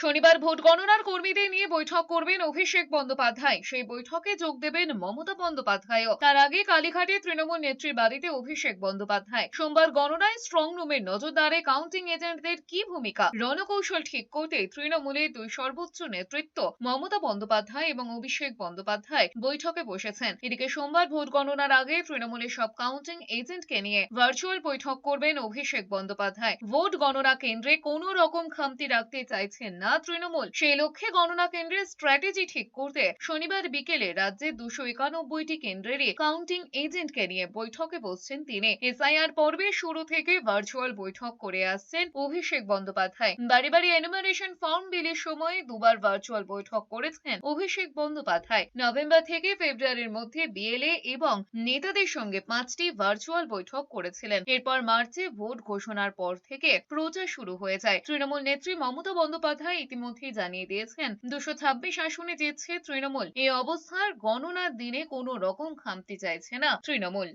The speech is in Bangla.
শনিবার ভোট গণনার কর্মীদের নিয়ে বৈঠক করবেন অভিষেক বন্দ্যোপাধ্যায়। সেই বৈঠকে যোগ দেবেন মমতা বন্দ্যোপাধ্যায়ও। তার আগে কালীঘাটে তৃণমূল নেত্রীর বাড়িতে অভিষেক বন্দ্যোপাধ্যায়। সোমবার গণনায় স্ট্রং রুমের নজরদারে কাউন্টিং এজেন্টদের কি ভূমিকা, রণকৌশল ঠিক করতে তৃণমূলের দুই সর্বোচ্চ নেতৃত্ব মমতা বন্দ্যোপাধ্যায় এবং অভিষেক বন্দ্যোপাধ্যায় বৈঠকে বসেছেন। এদিকে সোমবার ভোট গণনার আগে তৃণমূলের সব কাউন্টিং এজেন্টকে নিয়ে ভার্চুয়াল বৈঠক করবেন অভিষেক বন্দ্যোপাধ্যায়। ভোট গণনা কেন্দ্রে কোনো রকম খামতি রাখতে চাইছেন না তৃণমূল। সেই লক্ষ্যে গণনা কেন্দ্রের স্ট্র্যাটেজি ঠিক করতে শনিবার বিকেলে রাজ্যের 291টি কেন্দ্রেরই কাউন্টিং এজেন্টকে নিয়ে বৈঠকে বসছেন তিনি। এসআইআর পর্বের শুরু থেকে ভার্চুয়াল বৈঠক করে আসছেন অভিষেক বন্দ্যোপাধ্যায়। বাড়ি বাড়ি এনুমারেশন ফর্ম বিলির সময় দুবার ভার্চুয়াল বৈঠক করেছেন অভিষেক বন্দ্যোপাধ্যায়। নভেম্বর থেকে ফেব্রুয়ারির মধ্যে বিএলএ এবং নেতাদের সঙ্গে 5টি ভার্চুয়াল বৈঠক করেছিলেন। এরপর মার্চে ভোট ঘোষণার পর থেকে প্রচার শুরু হয়ে যায়। তৃণমূল নেত্রী মমতা বন্দ্যোপাধ্যায় ইতিমধ্যেই জানিয়ে দিয়েছেন 226 আসনে জিতছে তৃণমূল। এই অবস্থার গণনার দিনে কোনো রকম খামতি চাইছে না তৃণমূল।